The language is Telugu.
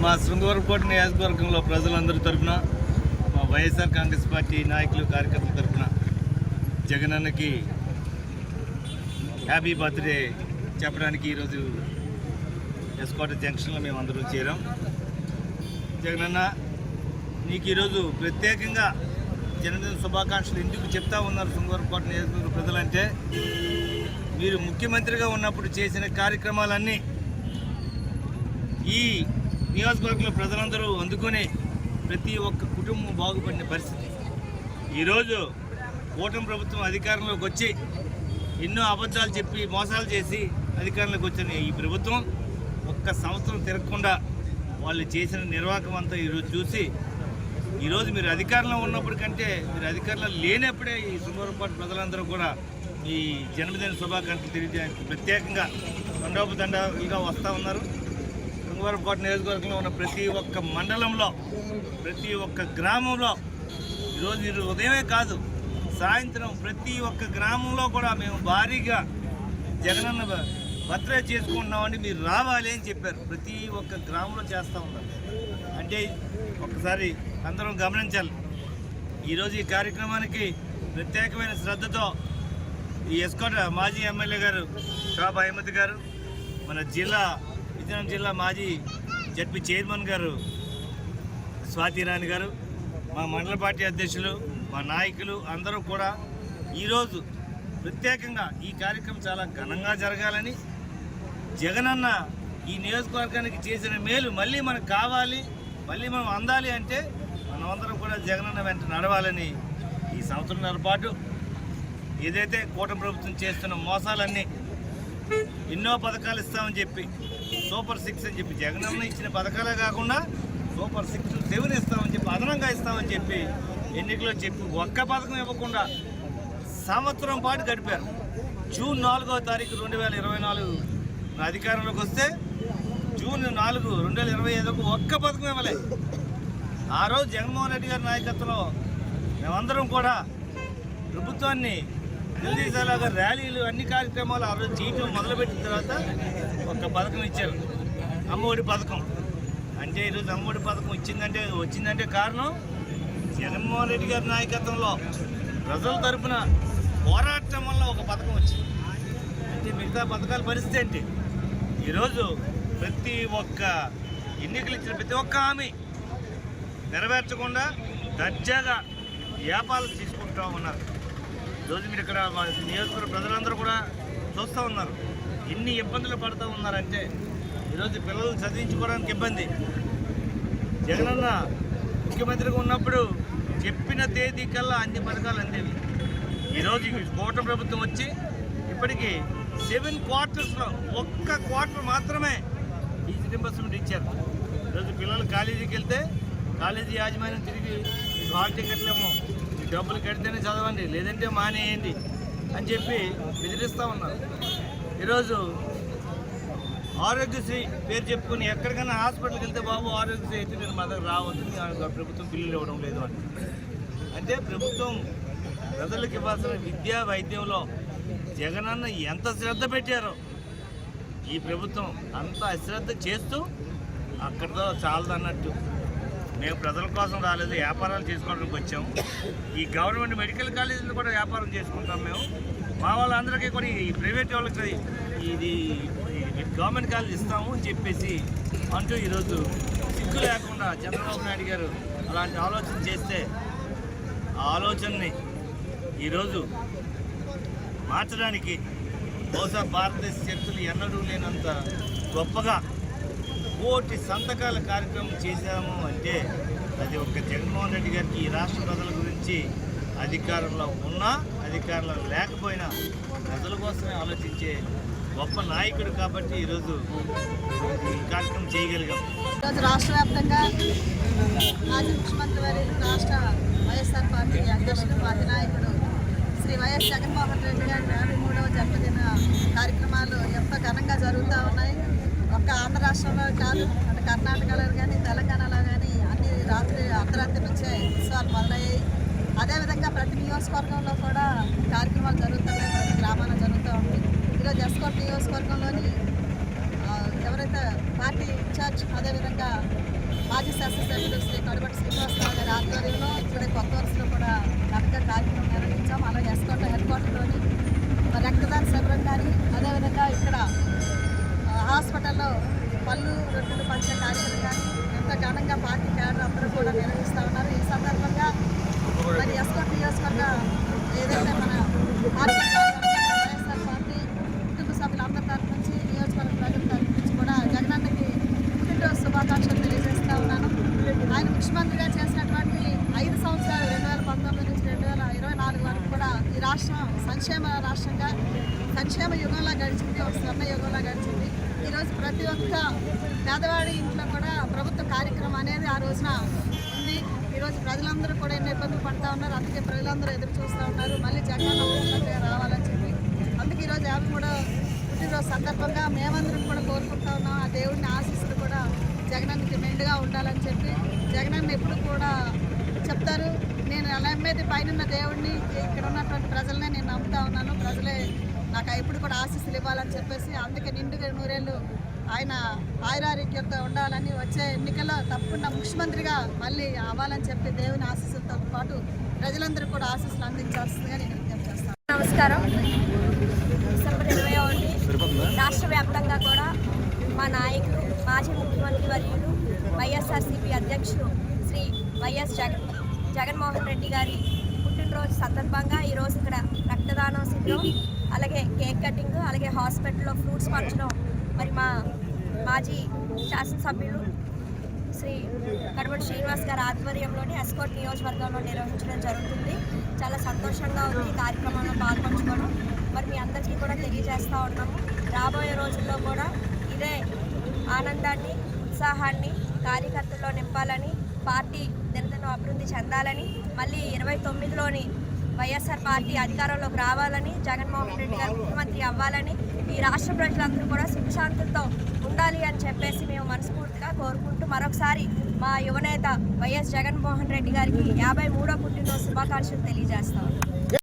మా శృంగవరపుకోట నియోజకవర్గంలో ప్రజలందరి తరఫున మా వైఎస్ఆర్ కాంగ్రెస్ పార్టీ నాయకులు కార్యకర్తల తరఫున జగనన్నకి హ్యాపీ బర్త్డే చెప్పడానికి ఈరోజు ఎస్కోట జంక్షన్లో మేము అందరూ చేరాం. జగనన్న, నీకు ఈరోజు ప్రత్యేకంగా జన్మదిన శుభాకాంక్షలు ఎందుకు చెప్తా ఉన్నారు శృంగవరపుకోట నియోజకవర్గ ప్రజలంటే, మీరు ముఖ్యమంత్రిగా ఉన్నప్పుడు చేసిన కార్యక్రమాలన్నీ ఈ నియోజకవర్గంలో ప్రజలందరూ అందుకొని ప్రతి ఒక్క కుటుంబం బాగుపడిన పరిస్థితి. ఈరోజు కూటమి ప్రభుత్వం అధికారంలోకి వచ్చి ఎన్నో అబద్ధాలు చెప్పి మోసాలు చేసి అధికారంలోకి వచ్చిన ఈ ప్రభుత్వం ఒక్క సంవత్సరం తిరగకుండా వాళ్ళు చేసిన నిర్వాహకం అంతా ఈరోజు చూసి ఈరోజు మీరు అధికారంలో ఉన్నప్పటికంటే మీరు అధికారంలో లేనప్పుడే ఈ శృంగవరపుకోట ప్రజలందరూ కూడా ఈ జన్మదిన శుభాకాంక్షలు తెలియజేయడానికి ప్రత్యేకంగా తండోపతండాలుగా వస్తూ ఉన్నారు. శృంగవరపుకోట నియోజకవర్గంలో ఉన్న ప్రతి ఒక్క మండలంలో ప్రతి ఒక్క గ్రామంలో ఈరోజు ఉదయమే కాదు సాయంత్రం ప్రతి ఒక్క గ్రామంలో కూడా మేము భారీగా జగనన్న బర్త్డే చేసుకుంటున్నామని మీరు రావాలి అని చెప్పారు. ప్రతి ఒక్క గ్రామంలో చేస్తూ ఉన్నారు. అంటే ఒక్కసారి అందరం గమనించాలి. ఈరోజు ఈ కార్యక్రమానికి ప్రత్యేకమైన శ్రద్ధతో ఈ ఎస్కోట మాజీ ఎమ్మెల్యే గారు షాబ్ అహ్మద్ గారు, మన విజయనగరం జిల్లా మాజీ జడ్పీ చైర్మన్ గారు స్వాతి రాణి గారు, మా మండల పార్టీ అధ్యక్షులు, మా నాయకులు అందరూ కూడా ఈరోజు ప్రత్యేకంగా ఈ కార్యక్రమం చాలా ఘనంగా జరగాలని, జగనన్న ఈ నియోజకవర్గానికి చేసిన మేలు మళ్ళీ మనకు కావాలి, మళ్ళీ మనం అందాలి అంటే మనమందరం కూడా జగనన్న వెంట నడవాలని ఈ సంవత్సరంన్నర పాటు ఏదైతే కూటమి ప్రభుత్వం చేస్తున్న మోసాలన్నీ ఎన్నో పథకాలు ఇస్తామని చెప్పి సూపర్ 6 అని చెప్పి జగనన్న ఇచ్చిన పథకాలే కాకుండా సూపర్ 6, 7 ఇస్తామని చెప్పి అదనంగా ఇస్తామని చెప్పి ఎన్నికల్లో చెప్పి ఒక్క పథకం ఇవ్వకుండా సంవత్సరం పాటు గడిపారు. జూన్ 4వ తారీఖు 2024 అధికారంలోకి వస్తే జూన్ 4, 2025 ఒక్క పథకం ఇవ్వలేదు. ఆ రోజు జగన్మోహన్ రెడ్డి గారి నాయకత్వంలో మేమందరం కూడా ప్రభుత్వాన్ని నిలదీసేలాగా ర్యాలీలు అన్ని కార్యక్రమాలు ఆ రోజు చేయటం మొదలుపెట్టిన తర్వాత ఒక్క పథకం ఇచ్చారు, అమ్మఒడి పథకం. అంటే ఈరోజు అమ్మఒడి పథకం వచ్చిందంటే కారణం జగన్మోహన్ రెడ్డి గారి నాయకత్వంలో ప్రజల తరఫున పోరాటం వల్ల ఒక పథకం వచ్చింది. అంటే మిగతా పథకాల పరిస్థితి ఏంటి? ఈరోజు ప్రతి ఒక్క ఎన్నికలు ఇచ్చిన ప్రతి ఒక్క హామీ నెరవేర్చకుండా దర్జాగా వ్యాపారాలు తీసుకుంటూ ఉన్నారు. ఈరోజు మీరు ఇక్కడ మా నియోజకవర్గ ప్రజలందరూ కూడా చూస్తూ ఉన్నారు ఎన్ని ఇబ్బందులు పడుతూ ఉన్నారంటే. ఈరోజు పిల్లలు చదివించుకోవడానికి ఇబ్బంది. జగనన్న ముఖ్యమంత్రిగా ఉన్నప్పుడు చెప్పిన తేదీ కల్లా అన్ని పథకాలు అందేవి. ఈరోజు కూటమి ప్రభుత్వం వచ్చి ఇప్పటికీ 7 క్వార్టర్స్లో ఒక్క క్వార్టర్ మాత్రమే ఫీజు రింబర్స్మెంట్ ఇచ్చారు. ఈరోజు పిల్లలు కాలేజీకి వెళ్తే కాలేజీ యాజమాన్యం తిరిగి హాల్ టికెట్లేమో డబ్బులు కడితేనే చదవండి లేదంటే మానేయండి అని చెప్పి బెదిరిస్తూ ఉన్నారు. ఈరోజు ఆరోగ్యశ్రీ పేరు చెప్పుకొని ఎక్కడికైనా హాస్పిటల్కి వెళ్తే బాబు ఆరోగ్యశ్రీ అయితే మీరు మా దగ్గర రావద్దు, ప్రభుత్వం బిల్లులు ఇవ్వడం లేదు అని. అంటే ప్రభుత్వం ప్రజలకు ఇవ్వాల్సిన విద్యా వైద్యంలో జగనన్న ఎంత శ్రద్ధ పెట్టారో ఈ ప్రభుత్వం అంత అశ్రద్ధ చేస్తూ అక్కడితో చాలదన్నట్టు. మేము ప్రజల కోసం రాలేదు, వ్యాపారాలు చేసుకోవడానికి వచ్చాము. ఈ గవర్నమెంట్ మెడికల్ కాలేజీలు కూడా వ్యాపారం చేసుకుంటాం మేము. మా వాళ్ళందరికీ కూడా ఈ ప్రైవేట్ వాళ్ళకి ఇది గవర్నమెంట్ కాలేజ్ ఇస్తాము అని చెప్పేసి అంటూ ఈరోజు సిగ్గు లేకుండా చంద్రబాబు నాయుడు గారు అలాంటి ఆలోచన చేస్తే ఆ ఆలోచనని ఈరోజు మార్చడానికి బహుశా భారతదేశ చరిత్రలు ఎన్నడూ లేనంత గొప్పగా కోటి సంతకాల కార్యక్రమం చేశాము అంటే అది ఒక జగన్మోహన్ రెడ్డి గారికి ఈ రాష్ట్ర ప్రజల గురించి అధికారంలో ఉన్నా అధికారంలో లేకపోయినా ప్రజల కోసమే ఆలోచించే గొప్ప నాయకుడు కాబట్టి ఈరోజు ఈ కార్యక్రమం చేయగలిగాం. ఈరోజు రాష్ట్ర వ్యాప్తంగా మాజీ ముఖ్యమంత్రి వారి రాష్ట్ర వైఎస్ఆర్ పార్టీ అధ్యక్షుడు పార్టీ నాయకుడు శ్రీ వైఎస్ జగన్మోహన్ రెడ్డి గారి 53వ జన్మదిన కార్యక్రమాలు ఎంతో ఘనంగా జరుగుతూ ఉన్నాయి. ఒక్క ఆంధ్ర రాష్ట్రంలో కాదు, అటు కర్ణాటకలో కానీ తెలంగాణలో కానీ అన్ని అర్ధరాత్రి నుంచే ఉత్సవాలు మొదలయ్యాయి. అదేవిధంగా ప్రతి నియోజకవర్గంలో కూడా కార్యక్రమాలు జరుగుతున్నాయి, ప్రతి గ్రామాల్లో జరుగుతూ ఉంది. ఈరోజు ఎస్కోట నియోజకవర్గంలోని ఎవరైతే పార్టీ ఇన్ఛార్జ్ అదేవిధంగా శాసనసభ్యులు శ్రీ కడపటి శ్రీనివాసరావు గారి ఆధ్వర్యంలో ఇప్పుడే కొత్త వరుసలో కూడా ఘనంగా కార్యక్రమం నిర్వహించాం. అలాగే ఎస్కోట హెడ్ క్వార్టర్లోని రక్తదాన శిబిరం కానీ అదేవిధంగా ఇక్కడ హాస్పిటల్లో పళ్ళు రొట్టెలు పంచే కార్యక్రమం కానీ ఎంత ఘనంగా పార్టీ క్యాడర్ అందరూ కూడా నిర్వహిస్తూ ఉన్నారు. ఈ సందర్భంగా మరి ఎస్కోట్ నియోజకవర్గ ఏదైతే మన పార్టీ వైఎస్ఆర్ పార్టీ కుటుంబ సభ్యులందరి తరఫు నుంచి నియోజకవర్గ ప్రజల తరఫు నుంచి కూడా జగనన్నకి పుట్టినరోజు శుభాకాంక్షలు తెలియజేస్తూ ఉన్నాను. ఆయన ముఖ్యమంత్రిగా చేసినటువంటి 5 సంవత్సరాలు 2019 నుంచి 2024 వరకు కూడా ఈ రాష్ట్రం సంక్షేమ రాష్ట్రంగా సంక్షేమ యుగంలో గడిచింది, ఒక స్వర్ణ యుగంలో గడిచింది. ఈరోజు ప్రతి ఒక్క పేదవాడి ఇంట్లో కూడా ప్రభుత్వ కార్యక్రమం అనేది ఆ రోజున ఉంది. ఈరోజు ప్రజలందరూ కూడా ఎన్నో ఇబ్బందులు పడుతూ ఉన్నారు. అందుకే ప్రజలందరూ ఎదురు చూస్తూ ఉన్నారు మళ్ళీ జగన్ ముఖ్యమంత్రిగా రావాలని చెప్పి. అందుకే ఈరోజు 53వ పుట్టినరోజు సందర్భంగా మేమందరం కూడా కోరుకుంటా ఉన్నాం. ఆ దేవుడిని ఆశీస్సులు కూడా జగనన్నకి మెండుగా ఉండాలని చెప్పి జగనన్న ఎప్పుడు కూడా చెప్తారు, నేను నమ్మేది పైన దేవుడిని, ఇక్కడ ఉన్నటువంటి ప్రజలనే నేను నమ్ముతా ఉన్నాను, ప్రజలే నాకు ఎప్పుడు కూడా ఆశీస్సులు ఇవ్వాలని చెప్పేసి అందుకే నిండుగా 100 ఏళ్ళు ఆయన ఆయురారోగ్యంతో ఉండాలని వచ్చే ఎన్నికల్లో తప్పకుండా ముఖ్యమంత్రిగా మళ్ళీ అవ్వాలని చెప్పి దేవుని ఆశీస్సులతో పాటు ప్రజలందరూ కూడా ఆశీస్సులు అందించాల్సిందిగా నేను విజ్ఞప్తి చేస్తాను. నమస్కారం. డిసెంబర్ 21 రాష్ట్ర వ్యాప్తంగా కూడా మా నాయకులు మాజీ ముఖ్యమంత్రి వర్యులు వైఎస్ఆర్సీపీ అధ్యక్షులు శ్రీ వైఎస్ జగన్మోహన్ రెడ్డి గారి పుట్టినరోజు సందర్భంగా ఈరోజు ఇక్కడ రక్తదానం శిబిరం, అలాగే కేక్ కటింగ్, అలాగే హాస్పిటల్లో ఫ్రూట్స్ పంచడం మరి మా మాజీ శాసనసభ్యులు శ్రీ కడపటి శ్రీనివాస్ గారి ఆధ్వర్యంలోని ఎస్కోట్ నియోజకవర్గంలో నిర్వహించడం జరుగుతుంది. చాలా సంతోషంగా ఉంది ఈ కార్యక్రమంలో పాల్పంచుకోవడం. మరి మీ అందరికీ కూడా తెలియజేస్తూ ఉన్నాము, రాబోయే రోజుల్లో కూడా ఇదే ఆనందాన్ని ఉత్సాహాన్ని కార్యకర్తల్లో నింపాలని, పార్టీ దినదినం అభివృద్ధి చెందాలని, మళ్ళీ 29లోని వైఎస్ఆర్ పార్టీ అధికారంలోకి రావాలని, జగన్మోహన్ రెడ్డి గారు ముఖ్యమంత్రి అవ్వాలని, ఈ రాష్ట్ర ప్రజలందరూ కూడా సుఖశాంతులతో ఉండాలి అని చెప్పేసి మేము మనస్ఫూర్తిగా కోరుకుంటూ మరొకసారి మా యువనేత వైఎస్ జగన్మోహన్ రెడ్డి గారికి 53వ పుట్టినరోజు శుభాకాంక్షలు తెలియజేస్తాము.